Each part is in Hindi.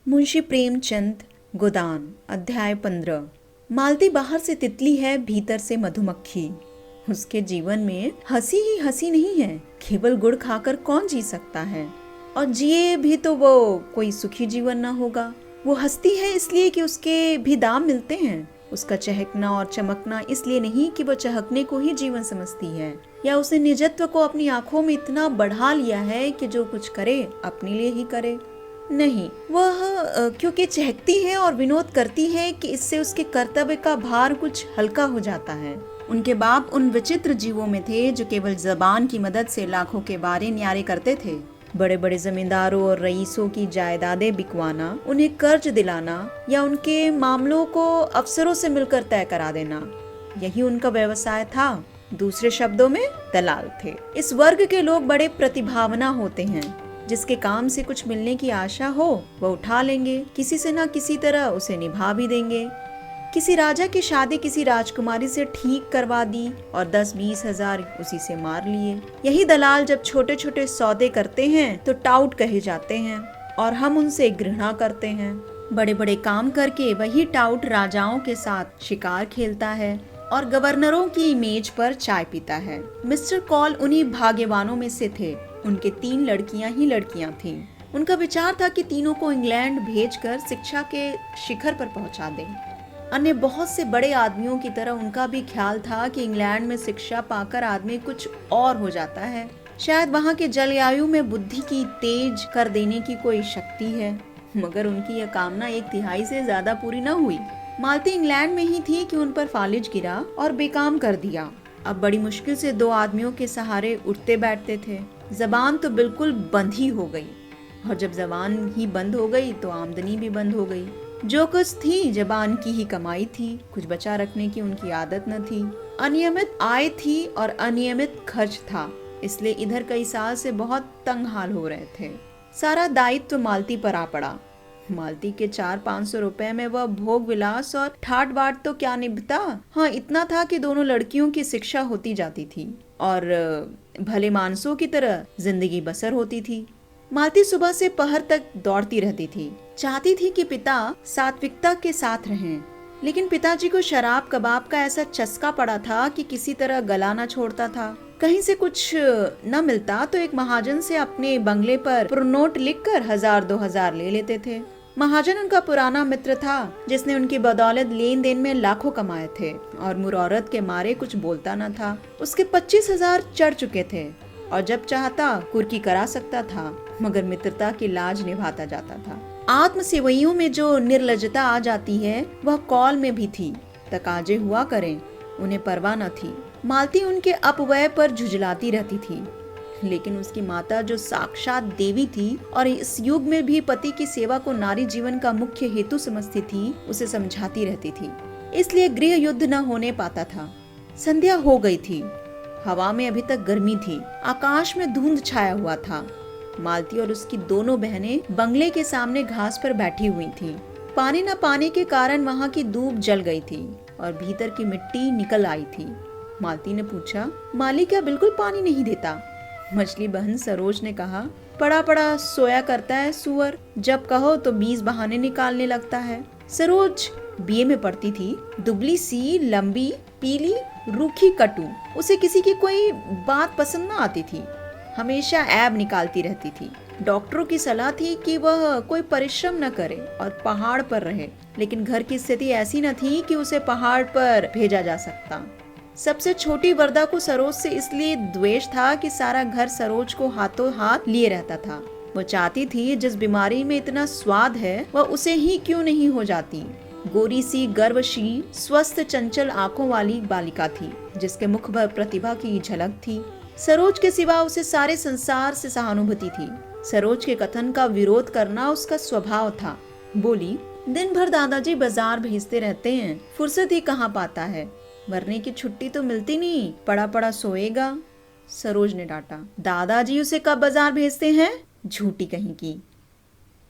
मुंशी प्रेमचंद गोदान। अध्याय 15। मालती बाहर से तितली है, भीतर से मधुमक्खी। उसके जीवन में हंसी ही हंसी नहीं है। केवल गुड़ खाकर कौन जी सकता है, और जिए भी तो वो कोई सुखी जीवन ना होगा। वो हंसती है इसलिए कि उसके भी दाम मिलते हैं। उसका चहकना और चमकना इसलिए नहीं कि वो चहकने को ही जीवन समझती है, या उसने निजत्व को अपनी आंखों में इतना बढ़ा लिया है कि जो कुछ करे अपने लिए ही करे। नहीं, वह क्योंकि चहकती है और विनोद करती है कि इससे उसके कर्तव्य का भार कुछ हल्का हो जाता है। उनके बाप उन विचित्र जीवों में थे जो केवल जबान की मदद से लाखों के बारे न्यारे करते थे। बड़े बड़े जमींदारों और रईसों की जायदादें बिकवाना, उन्हें कर्ज दिलाना या उनके मामलों को अफसरों से मिलकर तय करा देना, यही उनका व्यवसाय था। दूसरे शब्दों में दलाल थे। इस वर्ग के लोग बड़े प्रतिभावना होते हैं। जिसके काम से कुछ मिलने की आशा हो वह उठा लेंगे, किसी से ना किसी तरह उसे निभा भी देंगे। किसी राजा की शादी किसी राजकुमारी से ठीक करवा दी और 10-20 हजार उसी से मार लिए। यही दलाल जब छोटे छोटे सौदे करते हैं तो टाउट कहे जाते हैं और हम उनसे घृणा करते हैं। बड़े बड़े काम करके वही टाउट राजाओं के साथ शिकार खेलता है और गवर्नरों की मेज पर चाय पीता है। मिस्टर कॉल उन्हीं भाग्यवानों में से थे। उनके 3 लड़कियां ही लड़कियां थीं। उनका विचार था कि तीनों को इंग्लैंड भेजकर शिक्षा के शिखर पर पहुंचा दें। अन्य बहुत से बड़े आदमियों की तरह उनका भी ख्याल था कि इंग्लैंड में शिक्षा पाकर आदमी कुछ और हो जाता है। शायद वहाँ के जलवायु में बुद्धि की तेज कर देने की कोई शक्ति है। मगर उनकी यह कामना 1/3 से ज्यादा पूरी न हुई। मालती इंग्लैंड में ही थी कि उन पर फालिज गिरा और बेकाम कर दिया। अब बड़ी मुश्किल से 2 आदमियों के सहारे उठते बैठते थे। जबान तो बिल्कुल बंद ही हो गई, और जब जबान ही बंद हो गई तो आमदनी भी बंद हो गई। जो कुछ थी जबान की ही कमाई थी, कुछ बचा रखने की उनकी आदत न थी। अनियमित आय थी और अनियमित खर्च था, इसलिए इधर कई साल से बहुत तंग हाल हो रहे थे। सारा दायित्व मालती पर आ पड़ा। मालती के 400-500 रुपए में वह भोग विलास और ठाट बाट तो क्या निभता। हाँ, इतना था कि दोनों लड़कियों की शिक्षा होती जाती थी और भले मानसों की तरह जिंदगी बसर होती थी। मालती सुबह से पहर तक दौड़ती रहती थी। चाहती थी कि पिता सात्विकता के साथ रहें, लेकिन पिताजी को शराब कबाब का ऐसा चस्का पड़ा था कि किसी तरह गला न छोड़ता था। कहीं से कुछ न मिलता तो एक महाजन से अपने बंगले पर प्रोनोट लिखकर 1000-2000 ले लेते थे। महाजन उनका पुराना मित्र था, जिसने उनकी बदौलत लेन देन में लाखों कमाए थे और मुरौरत के मारे कुछ बोलता न था। उसके 25,000 चढ़ चुके थे और जब चाहता कुर्की करा सकता था, मगर मित्रता की लाज निभाता जाता था। आत्म सेवइयों में जो निर्लजता आ जाती है वह कॉल में भी थी। तकाजे हुआ करें, उन्हें परवाह न थी। मालती उनके अपव्यय पर झुझलाती रहती थी, लेकिन उसकी माता जो साक्षात देवी थी और इस युग में भी पति की सेवा को नारी जीवन का मुख्य हेतु समझती थी, उसे समझाती रहती थी। इसलिए गृह युद्ध न होने पाता था। संध्या हो गई थी। हवा में अभी तक गर्मी थी। आकाश में धुंध छाया हुआ था। मालती और उसकी दोनों बहनें बंगले के सामने घास पर बैठी हुई थीं। पानी न पाने के कारण वहाँ की दूब जल गई थी और भीतर की मिट्टी निकल आई थी। मालती ने पूछा, माली क्या बिल्कुल पानी नहीं देता? मछली बहन सरोज ने कहा, पड़ा पड़ा सोया करता है सुअर, जब कहो तो 20 बहाने निकालने लगता है। सरोज बीए में पढ़ती थी, दुबली सी, लंबी, पीली, रूखी, कटु। उसे किसी की कोई बात पसंद न आती थी। हमेशा ऐब निकालती रहती थी। डॉक्टरों की सलाह थी कि वह कोई परिश्रम न करे और पहाड़ पर रहे, लेकिन घर की स्थिति ऐसी न थी कि उसे पहाड़ पर भेजा जा सकता। सबसे छोटी वरदा को सरोज से इसलिए द्वेष था कि सारा घर सरोज को हाथों हाथ लिए रहता था। वो चाहती थी जिस बीमारी में इतना स्वाद है वह उसे ही क्यों नहीं हो जाती। गोरी सी, गर्वशील, स्वस्थ, चंचल आंखों वाली बालिका थी, जिसके मुख पर प्रतिभा की झलक थी। सरोज के सिवा उसे सारे संसार से सहानुभूति थी। सरोज के कथन का विरोध करना उसका स्वभाव था। बोली, दिन भर दादाजी बाजार भेजते रहते हैं, फुर्सत ही कहाँ पाता है। मरने की छुट्टी तो मिलती नहीं, पड़ा पड़ा सोएगा। सरोज ने डांटा, दादाजी उसे कब बाजार भेजते हैं? झूठी कहीं की।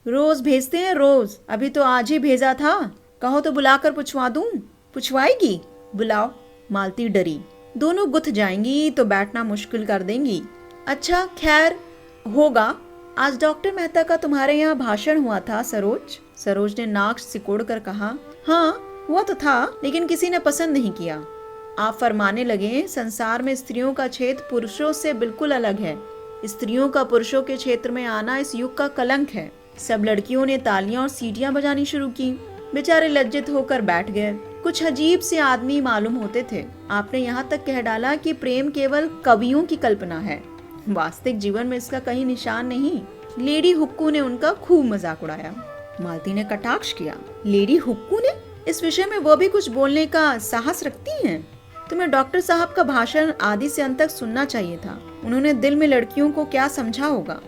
रोज भेजते हैं, रोज। अभी तो आज ही भेजा था। कहो तो बुलाकर पूछवा दूं? पूछवाएगी? बुलाओ। मालती डरी। दोनों गुथ जाएंगी तो बैठना मुश्किल कर देंगी। अच्छा खैर होगा। आज डॉक्टर मेहता का तुम्हारे यहाँ भाषण हुआ था सरोज? सरोज ने नाक सिकोड़ कर कहा, हाँ हुआ तो था, लेकिन किसी ने पसंद नहीं किया। आप फरमाने लगे, संसार में स्त्रियों का क्षेत्र पुरुषों से बिल्कुल अलग है। स्त्रियों का पुरुषों के क्षेत्र में आना इस युग का कलंक है। सब लड़कियों ने तालियां और सीटियां बजानी शुरू की। बेचारे लज्जित होकर बैठ गए। कुछ अजीब से आदमी मालूम होते थे। आपने यहाँ तक कह डाला कि प्रेम केवल कवियों की कल्पना है, वास्तविक जीवन में इसका कहीं निशान नहीं। लेडी हुक्कू ने उनका खूब मजाक उड़ाया। मालती ने कटाक्ष किया, लेडी हुक्कू ने? इस विषय में वो भी कुछ बोलने का साहस रखती हैं? तुम्हें डॉक्टर साहब का भाषण आदि से अंत तक सुनना चाहिए था। उन्होंने दिल में लड़कियों को क्या समझा होगा।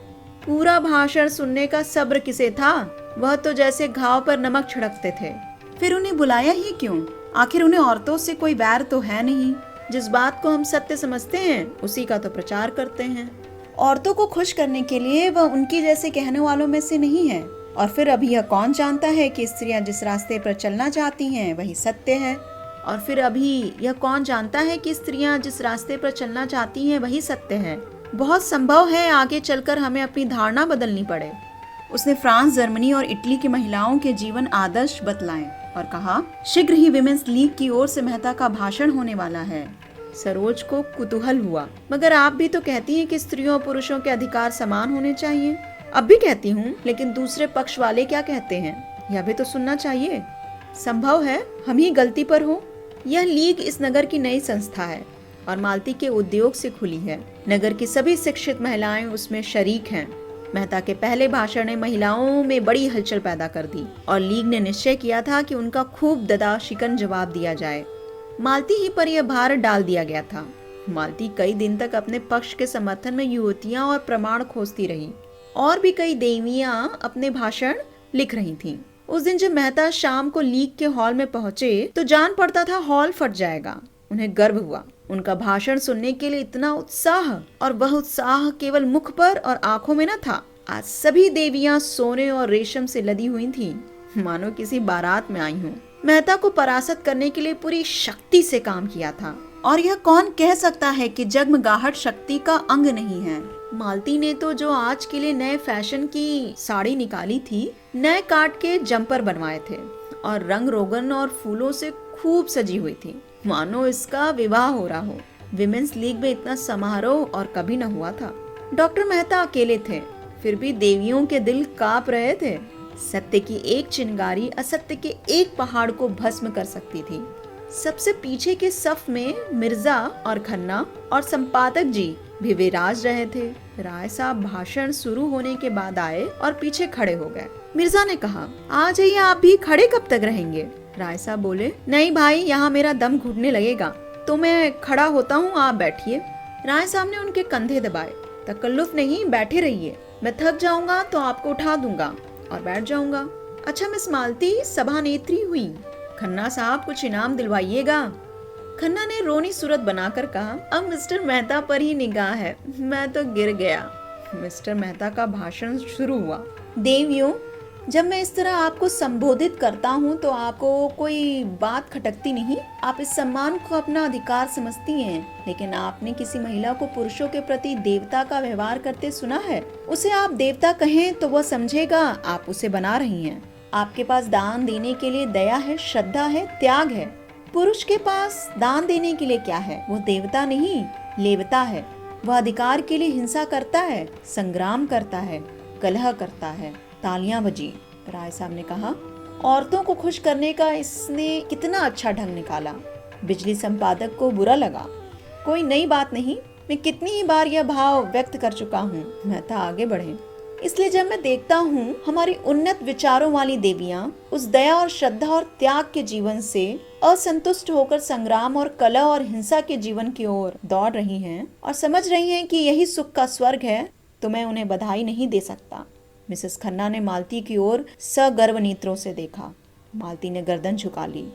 पूरा भाषण सुनने का सब्र किसे था? वह तो जैसे घाव पर नमक छिड़कते थे। फिर उन्हें बुलाया ही क्यों? आखिर उन्हें औरतों से कोई बैर तो है नहीं। जिस बात को हम सत्य समझते हैं उसी का तो प्रचार करते हैं। औरतों को खुश करने के लिए वह उनकी जैसे कहने वालों में से नहीं है। और फिर अभी यह कौन जानता है कि स्त्रियां जिस रास्ते पर चलना चाहती हैं वही सत्य है। और फिर अभी यह कौन जानता है कि स्त्रियां जिस रास्ते पर चलना चाहती हैं वही सत्य है। बहुत संभव है आगे चलकर हमें अपनी धारणा बदलनी पड़े। उसने फ्रांस, जर्मनी और इटली की महिलाओं के जीवन आदर्श बतलाए और कहा, शीघ्र ही विमेंस लीग की ओर से मेहता का भाषण होने वाला है। सरोज को कुतूहल हुआ, मगर आप भी तो कहती हैं कि स्त्रियों और पुरुषों के अधिकार समान होने चाहिए। अब भी कहती हूँ, लेकिन दूसरे पक्ष वाले क्या कहते हैं यह भी तो सुनना चाहिए। संभव है हम ही गलती पर हो। यह लीग इस नगर की नई संस्था है और मालती के उद्योग से खुली है। नगर की सभी शिक्षित महिलाएं उसमें शरीक हैं। मेहता के पहले भाषण ने महिलाओं में बड़ी हलचल पैदा कर दी और लीग ने निश्चय किया था कि उनका खूब ददा शिकन जवाब दिया जाए। मालती ही पर यह भार डाल दिया गया था। मालती कई दिन तक अपने पक्ष के समर्थन में युवतियां और प्रमाण खोजती रही। और भी कई देवियां अपने भाषण लिख रही थीं। उस दिन जब मेहता शाम को लीग के हॉल में पहुंचे तो जान पड़ता था हॉल फट जाएगा। उन्हें गर्व हुआ। उनका भाषण सुनने के लिए इतना उत्साह, और वह उत्साह केवल मुख पर और आंखों में न था। आज सभी देवियां सोने और रेशम से लदी हुई थीं, मानो किसी बारात में आई हूँ। मेहता को परास्त करने के लिए पूरी शक्ति से काम किया था। और यह कौन कह सकता है कि जगमगाहट शक्ति का अंग नहीं है। मालती ने तो जो आज के लिए नए फैशन की साड़ी निकाली थी, नए काट के जंपर बनवाए थे और रंग रोगन और फूलों से खूब सजी हुई थी, मानो इसका विवाह हो रहा हो। विमेंस लीग में इतना समारोह और कभी न हुआ था। डॉक्टर मेहता अकेले थे, फिर भी देवियों के दिल कांप रहे थे। सत्य की एक चिंगारी असत्य के एक पहाड़ को भस्म कर सकती थी। सबसे पीछे के सफ में मिर्जा और खन्ना और संपादक जी भी विराज रहे थे। राय साहब भाषण शुरू होने के बाद आए और पीछे खड़े हो गए। मिर्जा ने कहा, आ जाइए, आप भी खड़े कब तक रहेंगे? राय साहब बोले, नहीं भाई, यहाँ मेरा दम घुटने लगेगा, तो मैं खड़ा होता हूँ, आप बैठिए। राय साहब ने उनके कंधे दबाए। तकल्लुफ नहीं, बैठे रहिए, मैं थक जाऊंगा तो आपको उठा दूंगा और बैठ जाऊंगा। अच्छा मिस मालती सभा नेत्री हुई, खन्ना साहब कुछ इनाम दिलवाइएगा। खन्ना ने रोनी सूरत बनाकर कहा, अब मिस्टर मेहता पर ही निगाह है, मैं तो गिर गया। मिस्टर मेहता का भाषण शुरू हुआ। देवियों, जब मैं इस तरह आपको संबोधित करता हूँ तो आपको कोई बात खटकती नहीं। आप इस सम्मान को अपना अधिकार समझती हैं, लेकिन आपने किसी महिला को पुरुषों के प्रति देवता का व्यवहार करते सुना है? उसे आप देवता कहें तो वह समझेगा आप उसे बना रही हैं। आपके पास दान देने के लिए दया है, श्रद्धा है, त्याग है। पुरुष के पास दान देने के लिए क्या है? वो देवता नहीं, लेवता है। वह अधिकार के लिए हिंसा करता है, संग्राम करता है, कलह करता है। तालियां बजी। राय साहब ने कहा, औरतों को खुश करने का इसने कितना अच्छा ढंग निकाला। बिजली संपादक को बुरा लगा। कोई नई बात नहीं, मैं कितनी ही बार यह भाव व्यक्त कर चुका हूँ। मेहता आगे बढ़े। इसलिए जब मैं देखता हूँ हमारी उन्नत विचारों वाली देवियां उस दया और श्रद्धा और त्याग के जीवन से असंतुष्ट होकर संग्राम और कलह और हिंसा के जीवन की ओर दौड़ रही हैं और समझ रही हैं कि यही सुख का स्वर्ग है, तो मैं उन्हें बधाई नहीं दे सकता। मिसेस खन्ना ने मालती की ओर सगर्व नेत्रों से देखा। मालती ने गर्दन झुका ली।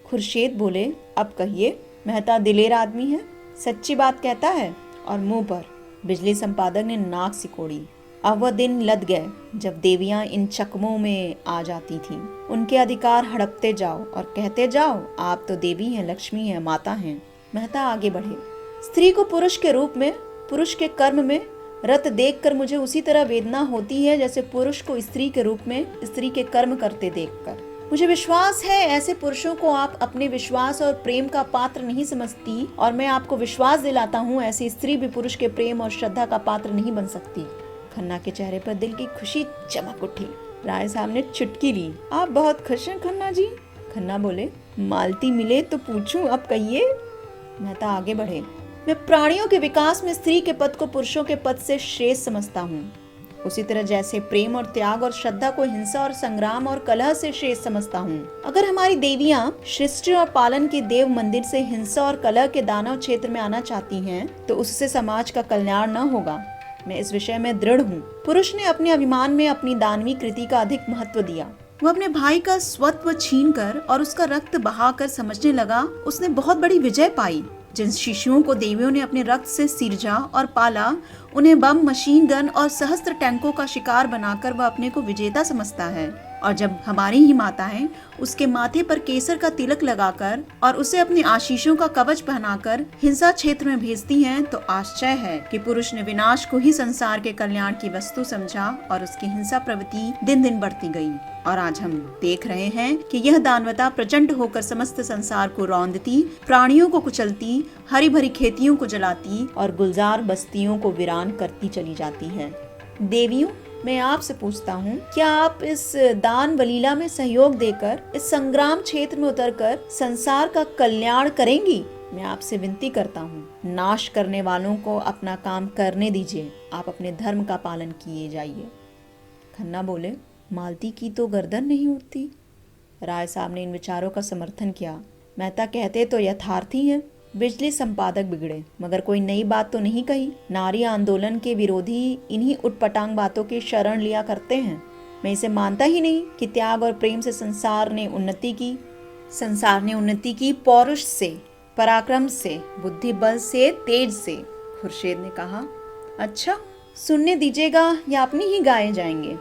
खुर्शीद बोले, अब कहिए, मेहता दिलेर आदमी है, सच्ची बात कहता है और मुंह पर। बिजली संपादक ने नाक सिकोड़ी। अब वह दिन लद गए जब देवियां इन चकमों में आ जाती थीं। उनके अधिकार हड़पते जाओ और कहते जाओ, आप तो देवी हैं, लक्ष्मी हैं, माता हैं। मेहता आगे बढ़े। स्त्री को पुरुष के रूप में, पुरुष के कर्म में रत देखकर मुझे उसी तरह वेदना होती है जैसे पुरुष को स्त्री के रूप में स्त्री के कर्म करते देखकर। मुझे विश्वास है ऐसे पुरुषों को आप अपने विश्वास और प्रेम का पात्र नहीं समझती, और मैं आपको विश्वास दिलाता हूँ ऐसी स्त्री भी पुरुष के प्रेम और श्रद्धा का पात्र नहीं बन सकती। खन्ना के चेहरे पर दिल की खुशी चमक उठी। राय साहब ने चुटकी ली। आप बहुत खुश हैं खन्ना जी? खन्ना बोले, मालती मिले तो पूछूं, अब कहिए। मेहता आगे बढ़े। मैं प्राणियों के विकास में स्त्री के पद को पुरुषों के पद से श्रेष्ठ समझता हूँ, उसी तरह जैसे प्रेम और त्याग और श्रद्धा को हिंसा और संग्राम और कलह से श्रेष्ठ समझता हूँ। अगर हमारी देवियाँ सृष्टि और पालन के देव मंदिर से हिंसा और कलह के दानव क्षेत्र में आना चाहती हैं, तो उससे समाज का कल्याण न होगा। मैं इस विषय में दृढ़ हूँ। पुरुष ने अपने अभिमान में अपनी दानवी कृति का अधिक महत्व दिया। वो अपने भाई का स्वत्व छीनकर और उसका रक्त बहाकर समझने लगा उसने बहुत बड़ी विजय पाई। जिन शिशुओं को देवियों ने अपने रक्त से सिरजा और पाला, उन्हें बम, मशीन गन और सहस्त्र टैंकों का शिकार बनाकर वह अपने को विजेता समझता है। और जब हमारी ही माताएं उसके माथे पर केसर का तिलक लगाकर और उसे अपने आशीषों का कवच पहनाकर हिंसा क्षेत्र में भेजती हैं, तो आश्चर्य है कि पुरुष ने विनाश को ही संसार के कल्याण की वस्तु समझा और उसकी हिंसा प्रवृत्ति दिन दिन बढ़ती गई। और आज हम देख रहे हैं कि यह दानवता प्रचंड होकर समस्त संसार को रौंदती, प्राणियों को कुचलती, हरी भरी खेतियों को जलाती और गुलजार बस्तियों को वीरान करती चली जाती है। देवियों, मैं आपसे पूछता हूँ, क्या आप इस दान वलीला में सहयोग देकर इस संग्राम क्षेत्र में उतरकर संसार का कल्याण करेंगी? मैं आपसे विनती करता हूँ, नाश करने वालों को अपना काम करने दीजिए, आप अपने धर्म का पालन किए जाइए। खन्ना बोले, मालती की तो गर्दन नहीं उठती। राय साहब ने इन विचारों का समर्थन किया। मेहता कहते तो यथार्थी हैं। बिजली संपादक बिगड़े, मगर कोई नई बात तो नहीं कही। नारी आंदोलन के विरोधी इन्हीं उटपटांग बातों की शरण लिया करते हैं। मैं इसे मानता ही नहीं कि त्याग और प्रेम से संसार ने उन्नति की पौरुष से, पराक्रम से, बुद्धि बल से, तेज से। खुर्शीद ने कहा, अच्छा, सुनने दीजिएगा या अपनी ही गाए जाएंगे?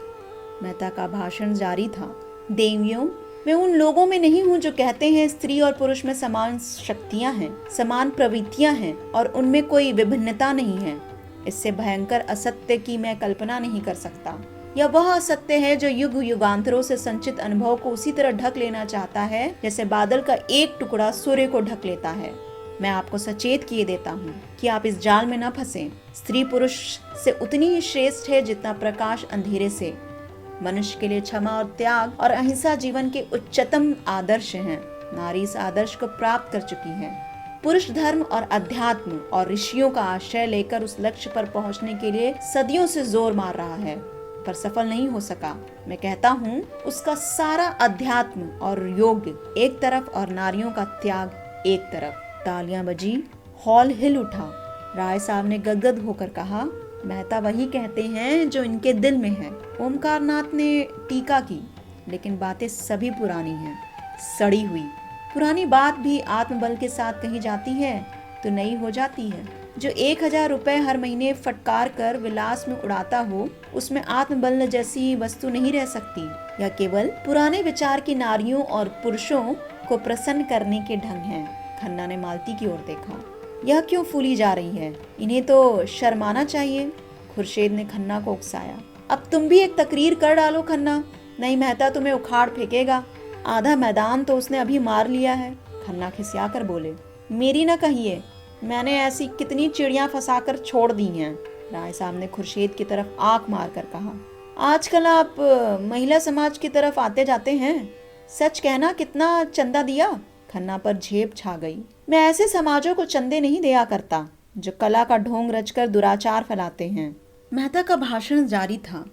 मेहता का भाषण जारी था। देवियों, मैं उन लोगों में नहीं हूँ जो कहते हैं स्त्री और पुरुष में समान शक्तियाँ हैं, समान प्रवृत्तियाँ हैं और उनमें कोई विभिन्नता नहीं है। इससे भयंकर असत्य की मैं कल्पना नहीं कर सकता। यह वह असत्य है जो युग युगांतरों से संचित अनुभव को उसी तरह ढक लेना चाहता है जैसे बादल का एक टुकड़ा सूर्य को ढक लेता है। मैं आपको सचेत किए देता हूँ कि आप इस जाल में न फंसें। स्त्री पुरुष से उतनी ही श्रेष्ठ है जितना प्रकाश अंधेरे से। मनुष्य के लिए क्षमा और त्याग और अहिंसा जीवन के उच्चतम आदर्श हैं। नारी इस आदर्श को प्राप्त कर चुकी है। पुरुष धर्म और अध्यात्म और ऋषियों का आश्रय लेकर उस लक्ष्य पर पहुंचने के लिए सदियों से जोर मार रहा है, पर सफल नहीं हो सका। मैं कहता हूँ, उसका सारा अध्यात्म और योग एक तरफ और नारियों का त्याग एक तरफ। तालियां बजी, हॉल हिल उठा। राय साहब ने गदगद होकर कहा, मेहता वही कहते हैं जो इनके दिल में है। ओमकारनाथ ने टीका की, लेकिन बातें सभी पुरानी हैं, सड़ी हुई। पुरानी बात भी आत्मबल के साथ कही जाती है तो नई हो जाती है। जो 1000 रुपए हर महीने फटकार कर विलास में उड़ाता हो, उसमें आत्मबल जैसी वस्तु नहीं रह सकती। यह केवल पुराने विचार की नारियों और पुरुषों को प्रसन्न करने के ढंग हैं। खन्ना ने मालती की ओर देखा। यह क्यों फूली जा रही है? इन्हें तो शर्माना चाहिए। खुर्शीद ने खन्ना को उकसाया। अब तुम भी एक तकरीर कर डालो खन्ना, नहीं मेहता तुम्हें उखाड़ फेंकेगा। आधा मैदान तो उसने अभी मार लिया है। खन्ना खिसिया कर बोले, मेरी न कहिए, मैंने ऐसी कितनी चिड़ियां फंसाकर छोड़ दी हैं। राय साहब ने खुर्शीद की तरफ आंख मार कर कहा, आजकल आप महिला समाज की तरफ आते जाते हैं। सच कहना, कितना चंदा दिया? खन्ना पर झेप छा गई। मैं ऐसे समाजों को चंदे नहीं दिया करता जो कला का ढोंग रचकर दुराचार फैलाते हैं। मेहता का भाषण जारी था।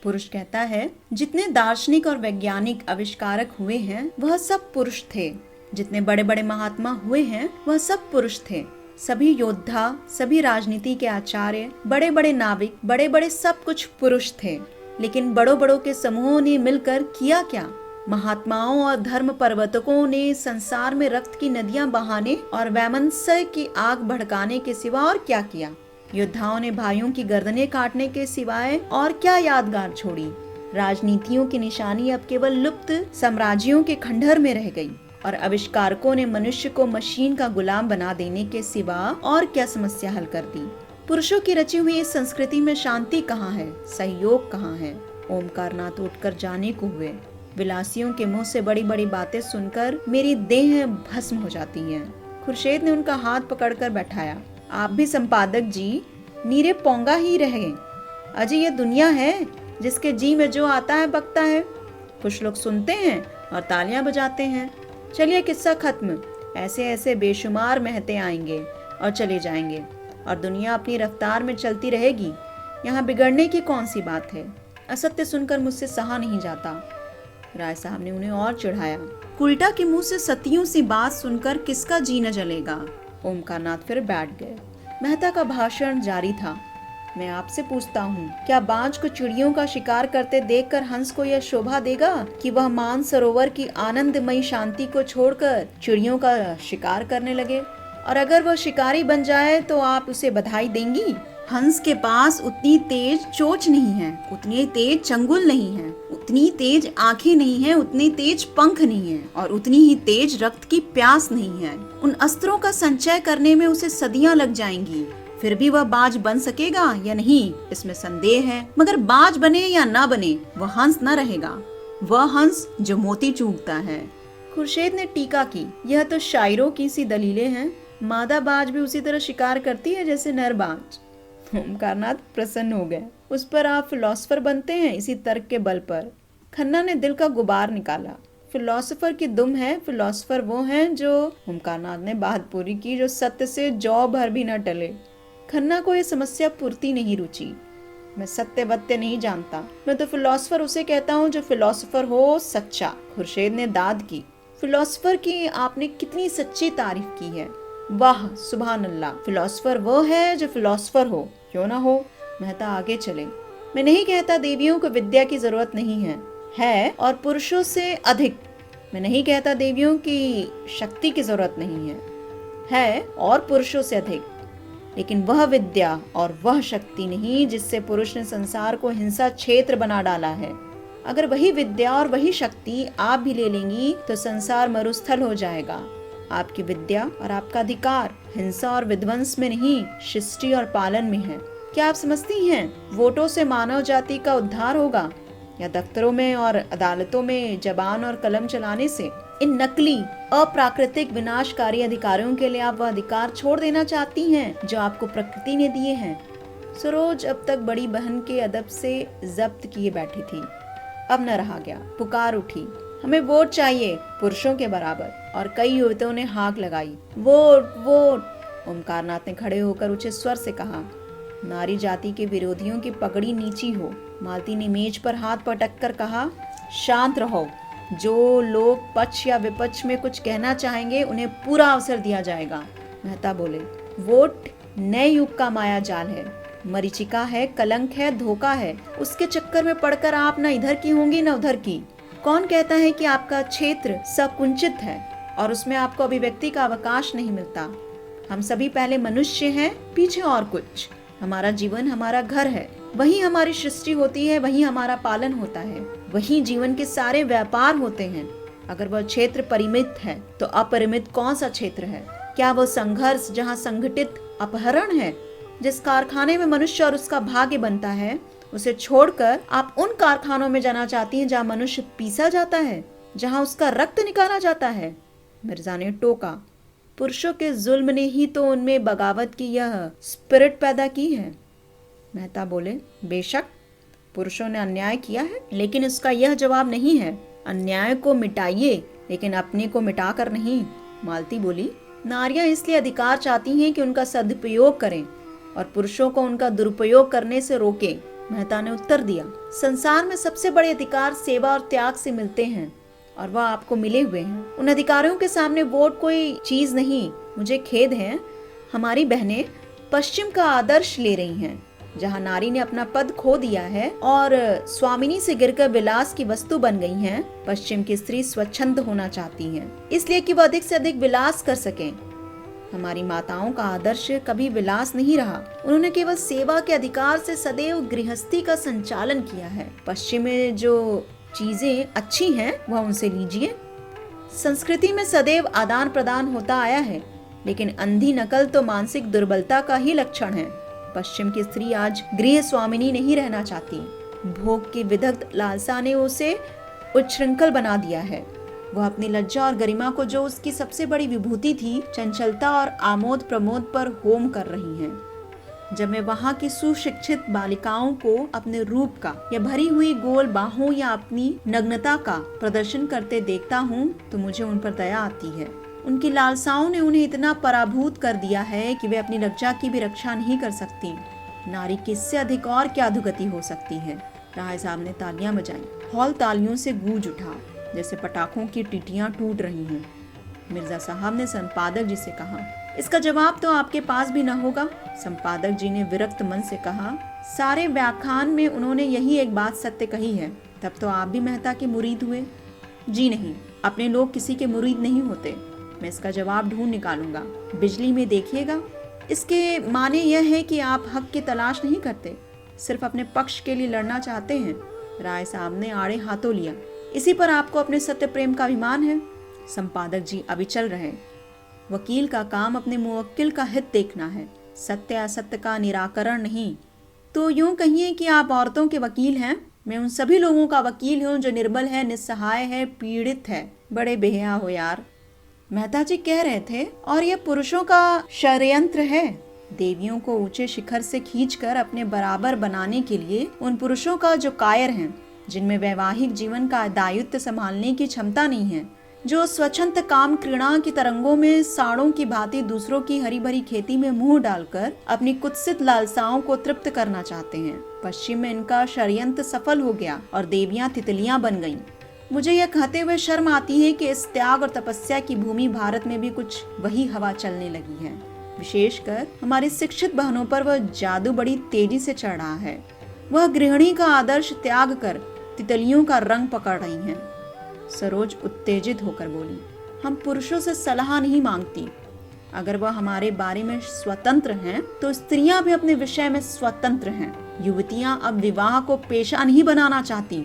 पुरुष कहता है, जितने दार्शनिक और वैज्ञानिक आविष्कारक हुए हैं वह सब पुरुष थे। जितने बड़े बड़े महात्मा हुए हैं वह सब पुरुष थे। सभी योद्धा, सभी राजनीति के आचार्य, बड़े बड़े नाविक, बड़े बड़े सब कुछ पुरुष थे। लेकिन बड़ों बड़ों के समूहों ने मिलकर किया क्या? महात्माओं और धर्म प्रवर्तकों ने संसार में रक्त की नदियां बहाने और वैमनस्य की आग भड़काने के सिवा और क्या किया? योद्धाओं ने भाइयों की गर्दनें काटने के सिवाय और क्या यादगार छोड़ी? राजनीतियों की निशानी अब केवल लुप्त साम्राज्यों के खंडहर में रह गई और आविष्कारकों ने मनुष्य को मशीन का गुलाम बना देने के सिवा और क्या समस्या हल कर दी? पुरुषों की रची हुई इस संस्कृति में शांति कहाँ है, सहयोग कहाँ है। ओमकारनाथ उठकर जाने को हुए। विलासियों के मुंह से बड़ी बड़ी बातें सुनकर मेरी देह भस्म हो जाती है। खुर्शीद ने उनका हाथ पकड़कर बैठाया। आप भी संपादक जी नीरे पोंगा ही रहे। अजी ये दुनिया है जिसके जी में जो आता है बकता है। कुछ लोग सुनते हैं और तालियां बजाते हैं। चलिए किस्सा खत्म। ऐसे ऐसे बेशुमार महते आएंगे और चले जाएंगे और दुनिया अपनी रफ्तार में चलती रहेगी। यहाँ बिगड़ने की कौन सी बात है। असत्य सुनकर मुझसे सहा नहीं जाता। राय साहब ने उन्हें और चिढ़ाया। उल्टा के मुंह से सतियों सी बात सुनकर किसका जी न जलेगा। ओमकारनाथ फिर बैठ गए। मेहता का भाषण जारी था। मैं आपसे पूछता हूँ, क्या बाज को चिड़ियों का शिकार करते देखकर हंस को यह शोभा देगा कि वह मान सरोवर की आनंदमयी शांति को छोड़कर चिड़ियों का शिकार करने लगे? और अगर वह शिकारी बन जाए तो आप उसे बधाई देंगी? हंस के पास उतनी तेज चोंच नहीं है, उतनी तेज चंगुल नहीं है, उतनी तेज आंखें नहीं है, उतनी तेज पंख नहीं है और उतनी ही तेज रक्त की प्यास नहीं है। उन अस्त्रों का संचय करने में उसे सदियां लग जाएंगी। फिर भी वह बाज बन सकेगा या नहीं, इसमें संदेह है। मगर बाज बने या ना बने, वह हंस न रहेगा। वह हंस जो मोती चूगता है। खुर्शीद ने टीका की, यह तो शायरों की सी दलीलें हैं। मादा बाज भी उसी तरह शिकार करती है जैसे नर बाज। ओमकारनाथ प्रसन्न हो गए। उस पर आप फिलोसोफर बनते हैं इसी तर्क के बल पर। खन्ना ने दिल का गुबार निकाला। फिलोसोफर की दुम है। फिलोसोफर वो हैं जो, ओमकारनाथ ने बात पूरी की, जो सत्य से जौ भर भी न टले। खन्ना को ये समस्या पूर्ति नहीं रुची। मैं सत्य वत्य नहीं जानता। मैं तो फिलोसोफर उसे कहता हूँ जो फिलोसोफर हो सच्चा। खुर्शीद ने दाद की। फिलोसोफर की आपने कितनी सच्ची तारीफ की है। वाह सुभान अल्लाह। फिलोसोफर वो है जो फिलोसोफर हो, क्यों ना हो। मेहता आगे चले। मैं नहीं कहता देवियों को विद्या की जरूरत नहीं है और पुरुषों से अधिक। मैं नहीं कहता देवियों की शक्ति की जरूरत नहीं है और पुरुषों से अधिक। लेकिन वह विद्या और वह शक्ति नहीं जिससे पुरुष ने संसार को हिंसा क्षेत्र बना डाला है। अगर वही विद्या और वही शक्ति आप भी ले लेंगी तो संसार मरुस्थल हो जाएगा। आपकी विद्या और आपका अधिकार हिंसा और विध्वंस में नहीं, सृष्टि और पालन में है। क्या आप समझती हैं वोटों से मानव जाति का उद्धार होगा या दफ्तरों में और अदालतों में जबान और कलम चलाने से? इन नकली अप्राकृतिक विनाशकारी अधिकारियों के लिए आप वह अधिकार छोड़ देना चाहती हैं जो आपको प्रकृति ने दिए हैं। सरोज अब तक बड़ी बहन के अदब से जब्त किए बैठी थी। अब न रहा गया। पुकार उठी, हमें वोट चाहिए पुरुषों के बराबर। और कई युवतियों ने हाक लगाई, वोट वोट। ओमकारनाथ ने खड़े होकर ऊंचे स्वर से कहा, नारी जाति के विरोधियों की पगड़ी नीची हो। मालती ने मेज पर हाथ पटक कर कहा, शांत रहो। जो लोग पक्ष या विपक्ष में कुछ कहना चाहेंगे उन्हें पूरा अवसर दिया जाएगा। मेहता बोले, वोट नए युग का माया जाल है, मरीचिका है, कलंक है, धोखा है। उसके चक्कर में पड़कर आप न इधर की होंगी न उधर की। कौन कहता है कि आपका क्षेत्र सकुंचित है और उसमें आपको अभिव्यक्ति का अवकाश नहीं मिलता। हम सभी पहले मनुष्य हैं, पीछे और कुछ। हमारा जीवन हमारा घर है, वही हमारी सृष्टि होती है, वही हमारा पालन होता है, वही जीवन के सारे व्यापार होते हैं। अगर वह क्षेत्र परिमित है तो अपरिमित कौन सा क्षेत्र है? क्या वह संघर्ष जहाँ संगठित अपहरण है? जिस कारखाने में मनुष्य और उसका भाग्य बनता है उसे छोड़कर आप उन कारखानों में जाना चाहती हैं जहाँ मनुष्य पीसा जाता है, जहाँ उसका रक्त निकाला जाता है। मिर्जा ने टोका, पुरुषों के जुल्म ने ही तो उनमें बगावत की यह स्पिरिट पैदा की है। मेहता बोले, बेशक पुरुषों ने अन्याय किया है, लेकिन इसका यह जवाब नहीं है अन्याय को मिटाइए लेकिन अपने को मिटाकर नहीं। मालती बोली, नारियां इसलिए अधिकार चाहती हैं कि उनका सदुपयोग करें और पुरुषों को उनका दुरुपयोग करने से रोकें। मेहता ने उत्तर दिया, संसार में सबसे बड़े अधिकार सेवा और त्याग से मिलते हैं और वह आपको मिले हुए हैं। उन अधिकारियों के सामने वोट कोई चीज नहीं। मुझे खेद है, हमारी बहनें पश्चिम का आदर्श ले रही हैं, जहां नारी ने अपना पद खो दिया है और स्वामिनी से गिरकर विलास की वस्तु बन गई हैं। पश्चिम की स्त्री स्वच्छंद होना चाहती हैं, इसलिए कि वह अधिक से अधिक विलास कर सकें। हमारी माताओं का आदर्श कभी विलास नहीं रहा। उन्होंने केवल सेवा के अधिकार से सदैव गृहस्थी का संचालन किया है। पश्चिम में जो चीजें अच्छी हैं वह उनसे लीजिए। संस्कृति में सदैव आदान प्रदान होता आया है, लेकिन अंधी नकल तो मानसिक दुर्बलता का ही लक्षण है। पश्चिम की स्त्री आज गृह स्वामिनी नहीं रहना चाहती। भोग की विदग्ध लालसा ने उसे उच्छृंखल बना दिया है। वह अपनी लज्जा और गरिमा को, जो उसकी सबसे बड़ी विभूति थी, चंचलता और आमोद प्रमोद पर होम कर रही हैं। जब मैं वहाँ की सुशिक्षित बालिकाओं को अपने रूप का या भरी हुई गोल बाहों या अपनी नग्नता का प्रदर्शन करते देखता हूँ तो मुझे उन पर दया आती है। उनकी लालसाओं ने उन्हें इतना पराभूत कर दिया है कि वे अपनी लज्जा की भी रक्षा नहीं कर सकती। नारी की इससे अधिक और क्या अधोगति हो सकती है। राय साहब ने तालियां बजाई। हॉल तालियों से गूंज उठा, जैसे पटाखों की टीटियां टूट रही हैं। मिर्जा साहब ने संपादक जी से कहा, इसका जवाब तो आपके पास भी न होगा। संपादक जी ने विरक्त मन से कहा, सारे व्याख्यान में उन्होंने यही एक बात सत्य कही है। तब तो आप भी मेहता के मुरीद हुए। जी नहीं, अपने लोग किसी के मुरीद नहीं होते। मैं इसका जवाब ढूंढ निकालूंगा। बिजली में देखिएगा। इसके माने यह है कि आप हक की तलाश नहीं करते, सिर्फ अपने पक्ष के लिए लड़ना चाहते हैं। राय साहब ने आड़े हाथों लिया। इसी पर आपको अपने सत्य प्रेम का अभिमान है। संपादक जी अभी चल रहे। वकील का काम अपने मुवक्किल का हित देखना है, सत्य असत्य का निराकरण नहीं। तो यूं कहिए कि आप औरतों के वकील हैं। मैं उन सभी लोगों का वकील हूँ जो निर्बल है, निस्सहाय है, पीड़ित है। बड़े बेहया हो यार, मेहता जी कह रहे थे। और यह पुरुषों का षड्यंत्र है, देवियों को ऊंचे शिखर से खींचकर अपने बराबर बनाने के लिए। उन पुरुषों का जो कायर हैं, जिनमें वैवाहिक जीवन का दायित्व संभालने की क्षमता नहीं है, जो स्वच्छंद काम क्रीड़ा की तरंगों में साड़ों की भांति दूसरों की हरी भरी खेती में मुंह डालकर अपनी कुत्सित लालसाओं को तृप्त करना चाहते हैं। पश्चिम में इनका षड्यंत्र सफल हो गया और देवियां तितलियां बन गईं। मुझे यह कहते हुए शर्म आती है कि इस त्याग और तपस्या की भूमि भारत में भी कुछ वही हवा चलने लगी है। विशेषकर हमारी शिक्षित बहनों पर वह जादू बड़ी तेजी से चढ़ रहा है। वह गृहिणी का आदर्श त्याग कर तितलियों का रंग पकड़ रही हैं। सरोज उत्तेजित होकर बोली, हम पुरुषों से सलाह नहीं मांगती। अगर वह हमारे बारे में स्वतंत्र हैं, तो स्त्रियां भी अपने विषय में स्वतंत्र हैं। युवतियां अब विवाह को पेशा नहीं बनाना चाहती,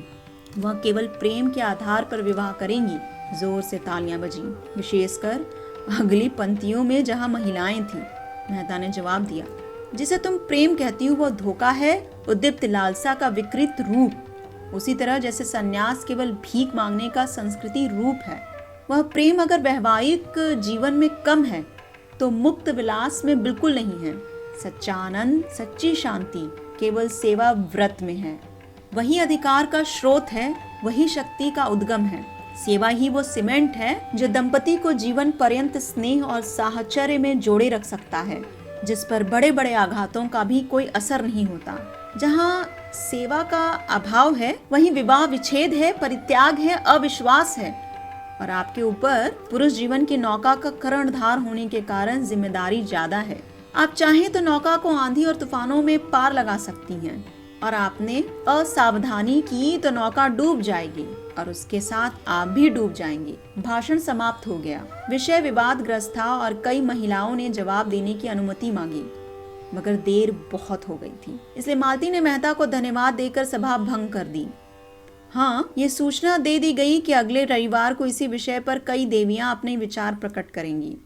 वह केवल प्रेम के आधार पर विवाह करेंगी। जोर से तालियां बजी, विशेषकर अगली पंक्तियों में जहां महिलाएं थीं। मेहता ने जवाब दिया, जिसे तुम प्रेम कहती हो वह धोखा है, उद्दीप्त लालसा का विकृत रूप। उसी तरह जैसे सन्यास केवल भीख मांगने का संस्कृति रूप है, वह प्रेम अगर वैवाहिक जीवन में कम है तो मुक्त विलास में बिल्कुल नहीं है। सच्चा आनंद, सच्ची शांति केवल सेवा व्रत में है। वही अधिकार का स्रोत है, वही शक्ति का उद्गम है। सेवा ही वो सीमेंट है जो दंपति को जीवन पर्यंत स्नेह और साहचर्य में जोड़े रख सकता है, जिस पर बड़े बड़े आघातों का भी कोई असर नहीं होता। जहाँ सेवा का अभाव है, वहीं विवाह विच्छेद है, परित्याग है, अविश्वास है। और आपके ऊपर पुरुष जीवन की नौका का कर्णधार होने के कारण जिम्मेदारी ज्यादा है। आप चाहें तो नौका को आंधी और तूफानों में पार लगा सकती हैं, और आपने असावधानी की तो नौका डूब जाएगी और उसके साथ आप भी डूब जाएंगी। भाषण समाप्त हो गया। विषय विवादग्रस्त था और कई महिलाओं ने जवाब देने की अनुमति मांगी, मगर देर बहुत हो गई थी, इसलिए मालती ने मेहता को धन्यवाद देकर सभा भंग कर दी। हाँ, ये सूचना दे दी गई कि अगले रविवार को इसी विषय पर कई देवियां अपने विचार प्रकट करेंगी।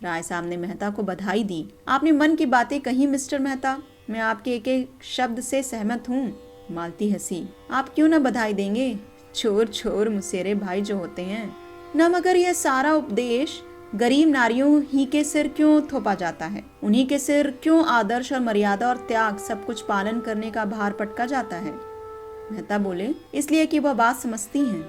राय साहब ने मेहता को बधाई दी। आपने मन की बातें कही मिस्टर मेहता, मैं आपके एक एक शब्द से सहमत हूँ। मालती हंसी। आप क्यों न बधाई देंगे? छोर छोर मुसेरे भाई जो होते हैं न, मगर यह सारा उपदेश गरीब नारियों ही के सिर क्यों थोपा जाता है? उन्हीं के सिर क्यों आदर्श और मर्यादा और त्याग सब कुछ पालन करने का भार पटका जाता है? मेहता बोले, इसलिए कि वह बात समझती हैं।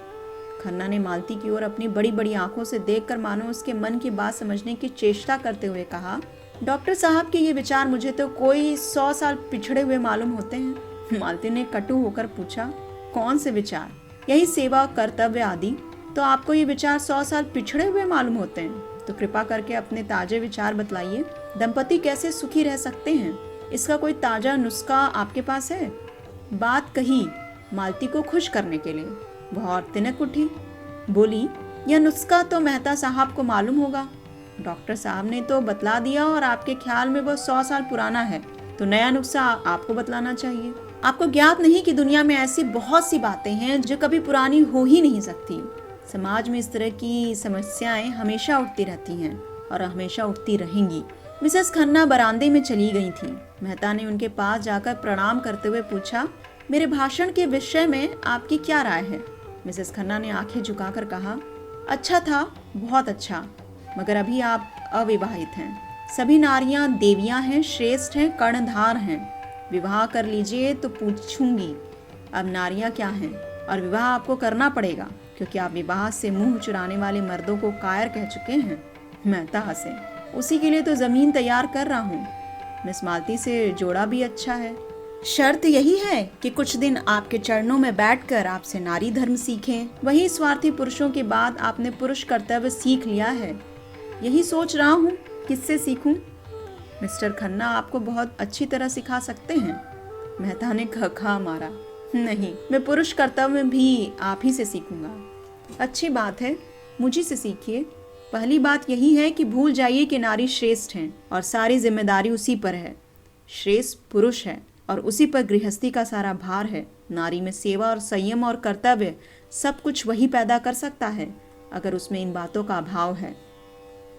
खन्ना ने मालती की ओर अपनी बड़ी बड़ी आंखों से देखकर मानो उसके मन की बात समझने की चेष्टा करते हुए कहा, डॉक्टर साहब के ये विचार मुझे तो कोई 100 साल पिछड़े हुए मालूम होते हैं। मालती ने कटु होकर पूछा, कौन से विचार? यही सेवा, कर्तव्य आदि। तो आपको ये विचार 100 साल पिछड़े हुए मालूम होते हैं? तो कृपा करके अपने ताजे विचार बतलाइए। दंपति कैसे सुखी रह सकते हैं, इसका कोई ताजा नुस्खा आपके पास है? बात कही मालती को खुश करने के लिए। वह और तिनक उठी, बोली, यह नुस्खा तो मेहता साहब को मालूम होगा। डॉक्टर साहब ने तो बतला दिया और आपके ख्याल में वह 100 साल पुराना है, तो नया नुस्खा आपको बतलाना चाहिए। आपको ज्ञात नहीं कि दुनिया में ऐसी बहुत सी बातें हैं जो कभी पुरानी हो ही नहीं सकती। समाज में इस तरह की समस्याएं हमेशा उठती रहती हैं और हमेशा उठती रहेंगी। मिसेस खन्ना बरामदे में चली गई थी। मेहता ने उनके पास जाकर प्रणाम करते हुए पूछा, मेरे भाषण के विषय में आपकी क्या राय है? मिसेस खन्ना ने आंखें झुकाकर कहा, अच्छा था, बहुत अच्छा, मगर अभी आप अविवाहित हैं। सभी नारियां देवियां हैं, श्रेष्ठ हैं, कर्णधार हैं। विवाह कर लीजिए तो पूछूंगी अब नारियां क्या हैं, और विवाह आपको करना पड़ेगा क्योंकि आप विवाह से मुंह चुराने वाले मर्दों को कायर कह चुके हैं। मेहता हंसे, उसी के लिए तो जमीन तैयार कर रहा हूँ। मिस मालती से जोड़ा भी अच्छा है। शर्त यही है कि कुछ दिन आपके चरणों में बैठकर आपसे नारी धर्म सीखें। वही स्वार्थी पुरुषों के बाद आपने पुरुष कर्तव्य सीख लिया है। यही सोच रहा हूँ किससे सीखूं? मिस्टर खन्ना आपको बहुत अच्छी तरह सिखा सकते हैं। मेहता ने खा मारा, नहीं, मैं पुरुष कर्तव्य भी आप ही से सीखूंगा। अच्छी बात है, मुझी से सीखिए। पहली बात यही है कि भूल जाइए कि नारी श्रेष्ठ हैं और सारी जिम्मेदारी उसी पर है। श्रेष्ठ पुरुष है और उसी पर गृहस्थी का सारा भार है। नारी में सेवा और संयम और कर्तव्य सब कुछ वही पैदा कर सकता है। अगर उसमें इन बातों का अभाव है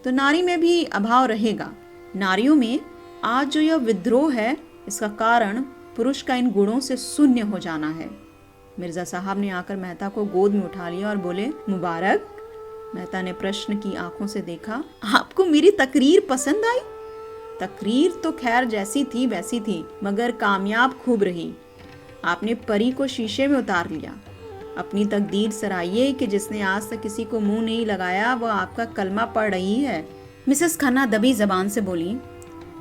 तो नारी में भी अभाव रहेगा। नारियों में आज जो यह विद्रोह है, इसका कारण पुरुष का इन गुणों से शून्य हो जाना है। मिर्जा साहब ने आकर मेहता को गोद में उठा लिया और बोले, मुबारक। मेहता ने प्रश्न की आंखों से देखा, आपको मेरी तकरीर पसंद आई? तकरीर तो खैर जैसी थी वैसी थी, मगर कामयाब खूब रही। आपने परी को शीशे में उतार लिया। अपनी तकदीर सराहिए कि जिसने आज तक किसी को मुंह नहीं लगाया वह आपका कलमा पढ़ रही है। मिसेस खन्ना दबी जबान से बोली,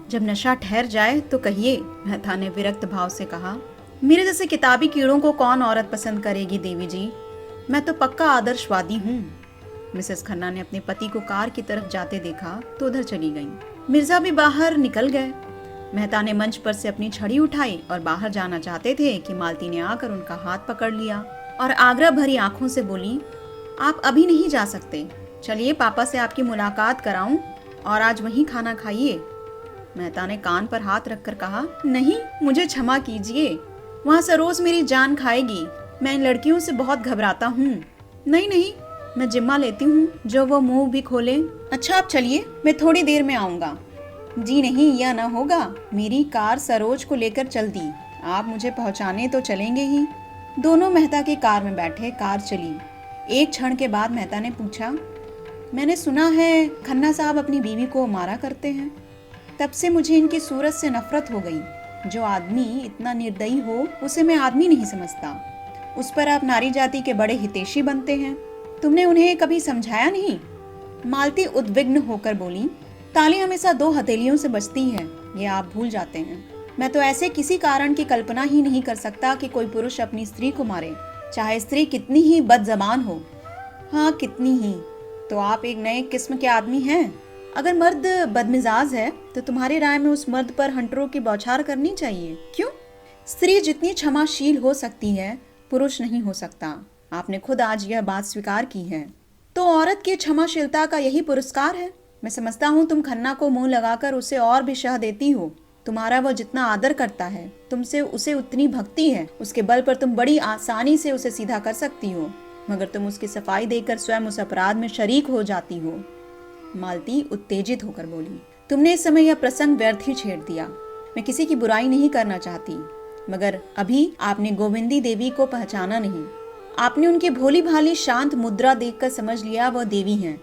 जब नशा ठहर जाए तो कहिए। मेहता ने विरक्त भाव से कहा, मेरे जैसे किताबी कीड़ों को कौन औरत पसंद करेगी देवी जी? मैं तो पक्का आदर्शवादी हूँ। मिसेस खन्ना ने अपने पति को कार की तरफ जाते देखा तो उधर चली गईं। मिर्जा भी बाहर निकल गए। मेहता ने मंच पर से अपनी छड़ी उठाई और बाहर जाना चाहते थे कि मालती ने आकर उनका हाथ पकड़ लिया और आग्रह भरी आंखों से बोली, आप अभी नहीं जा सकते, चलिए पापा से आपकी मुलाकात कराऊं और आज वहीं खाना खाइए। मेहता ने कान पर हाथ रखकर कहा, नहीं, मुझे क्षमा कीजिए, वहाँ सरोज मेरी जान खाएगी। मैं इन लड़कियों से बहुत घबराता हूँ। नहीं नहीं, मैं जिम्मा लेती हूँ, जो वो मुंह भी खोले। अच्छा आप चलिए, मैं थोड़ी देर में आऊँगा। जी नहीं, यह न होगा, मेरी कार सरोज को लेकर चल दी, आप मुझे पहुँचाने तो चलेंगे ही। दोनों मेहता की कार में बैठे। कार चली। एक क्षण के बाद मेहता ने पूछा, मैंने सुना है खन्ना साहब अपनी बीवी को मारा करते हैं। तब से मुझे इनकी सूरत से नफरत हो गई। जो आदमी इतना निर्दयी हो उसे मैं आदमी नहीं समझता। उस पर आप नारी जाति के बड़े हितैषी बनते हैं। तुमने उन्हें कभी समझाया नहीं? मालती उद्विग्न होकर बोली, ताली हमेशा दो हथेलियों से बजती है, ये आप भूल जाते हैं। मैं तो ऐसे किसी कारण की कल्पना ही नहीं कर सकता कि कोई पुरुष अपनी स्त्री को मारे, चाहे स्त्री कितनी ही बदजबान हो। हाँ, कितनी ही। तो आप एक नए किस्म के आदमी हैं। अगर मर्द बदमिजाज है तो तुम्हारी राय में उस मर्द पर हंटरों की बौछार करनी चाहिए। क्यों? स्त्री जितनी क्षमाशील हो सकती है, पुरुष नहीं हो सकता। आपने खुद आज यह बात स्वीकार की है। तो औरत की क्षमाशीलता का यही पुरस्कार है। मैं समझता हूँ तुम खन्ना को मुंह लगाकर उसे और भी शह देती हो। तुम्हारा वह जितना आदर करता है, तुमसे उसे उतनी भक्ति है। उसके बल पर तुम बड़ी आसानी से उसे सीधा कर सकती हो, मगर तुम उसकी सफाई देकर स्वयं उस अपराध में शरीक हो जाती हो। मालती उत्तेजित होकर बोली, तुमने इस समय यह प्रसंग व्यर्थ ही छेड़ दिया। मैं किसी की बुराई नहीं करना चाहती, मगर अभी आपने गोविंदी देवी को पहचाना नहीं। आपने उनकी भोली भाली शांत मुद्रा देखकर समझ लिया वह देवी हैं।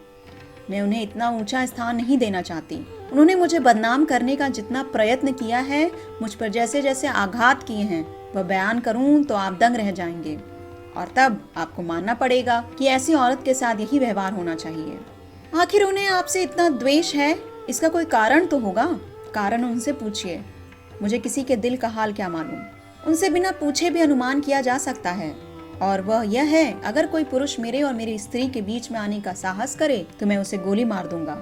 मैं उन्हें इतना ऊंचा स्थान नहीं देना चाहती। उन्होंने मुझे बदनाम करने का जितना प्रयत्न किया है, मुझ पर जैसे जैसे आघात किए हैं, वह बयान करूं तो आप दंग रह जाएंगे। और तब आपको मानना पड़ेगा कि ऐसी औरत के साथ यही व्यवहार होना चाहिए। आखिर उन्हें आपसे इतना द्वेष है, इसका कोई कारण तो होगा। कारण उनसे पूछिए। मुझे किसी के दिल का हाल क्या मालूम। उनसे बिना पूछे भी अनुमान किया जा सकता है, और वह यह है, अगर कोई पुरुष मेरे और मेरी स्त्री के बीच में आने का साहस करे तो मैं उसे गोली मार दूंगा,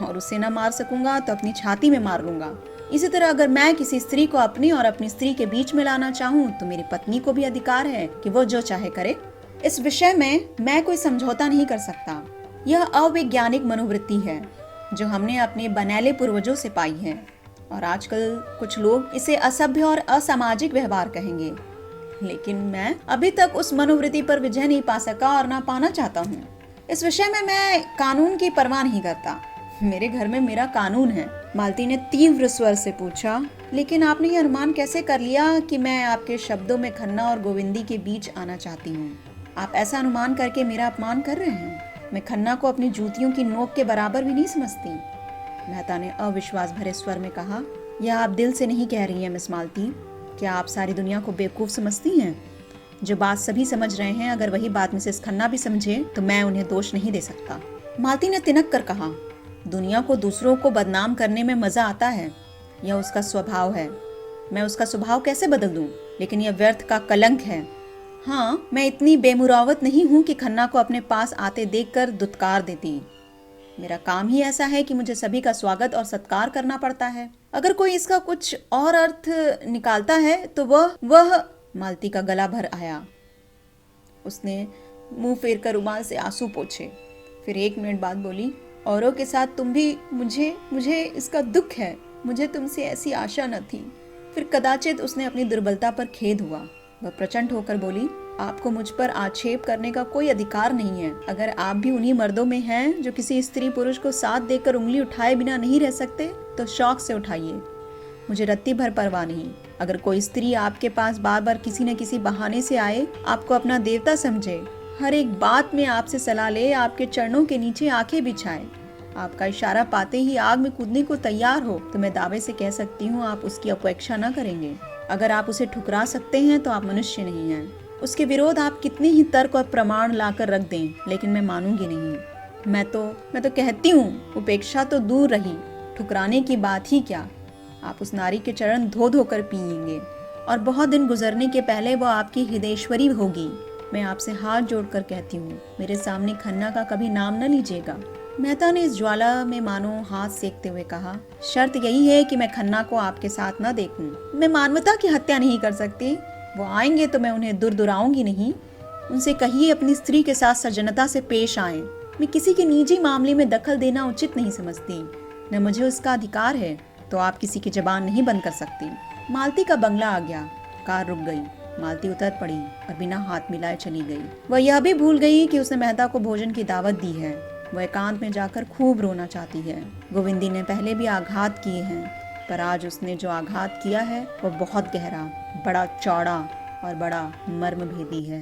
और उसे न मार सकूंगा तो अपनी छाती में मार लूंगा। इसी तरह अगर मैं किसी स्त्री को अपनी और अपनी स्त्री के बीच में लाना चाहूँ तो मेरी पत्नी को भी अधिकार है कि वो जो चाहे करे। इस विषय में मैं कोई समझौता नहीं कर सकता। यह अवैज्ञानिक मनोवृत्ति है जो हमने अपने बनैले पूर्वजों से पाई है, और आजकल कुछ लोग इसे असभ्य और असामाजिक व्यवहार कहेंगे, लेकिन मैं अभी तक उस मनोवृत्ति पर विजय नहीं पा सका और ना पाना चाहता हूँ। इस विषय में मैं कानून की परवाह नहीं करता। मेरे घर में मेरा कानून है। मालती ने तीव्र स्वर से पूछा, लेकिन आपने ये अनुमान कैसे कर लिया कि मैं आपके शब्दों में खन्ना और गोविंदी के बीच आना चाहती हूँ? आप ऐसा अनुमान करके मेरा अपमान कर रहे हैं। मैं खन्ना को अपनी जूतियों की नोक के बराबर भी नहीं समझती। मेहता ने अविश्वास भरे स्वर में कहा, यह आप दिल से नहीं कह रही हैं मिस मालती। क्या आप सारी दुनिया को बेवकूफ समझती हैं? जो बात सभी समझ रहे हैं, अगर वही बात मिसेस खन्ना भी समझे तो मैं उन्हें दोष नहीं दे सकता। मालती ने तिनक कर कहा, दुनिया को दूसरों को बदनाम करने में मजा आता है। यह उसका स्वभाव है। मैं उसका स्वभाव कैसे बदल दूं? लेकिन यह व्यर्थ का कलंक है। हाँ, मैं इतनी बेमुरावत नहीं हूँ कि खन्ना को अपने पास आते देखकर दुत्कार देती। मेरा काम ही ऐसा है कि मुझे सभी का स्वागत और सत्कार करना पड़ता है। अगर कोई इसका कुछ और अर्थ निकालता है तो वह मालती का गला भर आया। उसने मुंह फेर कर रुमाल से आंसू पोंछे। फिर 1 मिनट बाद बोली, औरों के साथ तुम भी, मुझे इसका दुख है। मुझे तुमसे ऐसी आशा न थी। फिर कदाचित उसने अपनी दुर्बलता पर खेद हुआ। वह प्रचंड होकर बोली, आपको मुझ पर आक्षेप करने का कोई अधिकार नहीं है। अगर आप भी उन्हीं मर्दों में हैं जो किसी स्त्री पुरुष को साथ देकर उंगली उठाए बिना नहीं रह सकते, तो शौक से उठाइए। मुझे रत्ती भर परवाह नहीं। अगर कोई स्त्री आपके पास बार बार किसी न किसी बहाने से आए, आपको अपना देवता समझे, हर एक बात में आपसे सलाह ले, आपके चरणों के नीचे आंखें बिछाए, आपका इशारा पाते ही आग में कूदने को तैयार हो, तो मैं दावे से कह सकती हूँ आप उसकी उपेक्षा न करेंगे। अगर आप उसे ठुकरा सकते हैं तो आप मनुष्य नहीं हैं। उसके विरोध आप कितने ही तर्क और प्रमाण लाकर रख दें, लेकिन मैं मानूंगी नहीं। मैं तो कहती हूँ, उपेक्षा तो दूर रही, ठुकराने की बात ही क्या। आप उस नारी के चरण धो धो कर पिएंगे और बहुत दिन गुजरने के पहले वो आपकी हृदयेश्वरी होगी। मैं आपसे हाथ जोड़कर कहती हूँ, मेरे सामने खन्ना का कभी नाम न लीजिएगा। मेहता ने इस ज्वाला में मानो हाथ सेकते हुए कहा, शर्त यही है कि मैं खन्ना को आपके साथ न देखूं। मैं मानवता की हत्या नहीं कर सकती। वो आएंगे तो मैं उन्हें दुरदुराऊंगी नहीं। उनसे कहिए अपनी स्त्री के साथ सज्जनता से पेश आएं। मैं किसी के निजी मामले में दखल देना उचित नहीं समझती, न मुझे उसका अधिकार है, तो आप किसी की जबान नहीं बंद कर सकती। मालती का बंगला आ गया। कार रुक गई। मालती उतर पड़ी और बिना हाथ मिलाए चली गई। वह यह भी भूल गई कि उसने मेहता को भोजन की दावत दी है। वह एकांत में जाकर खूब रोना चाहती है। गोविंदी ने पहले भी आघात किए हैं, पर आज उसने जो आघात किया है वह बहुत गहरा, बड़ा चौड़ा और बड़ा मर्मभेदी है।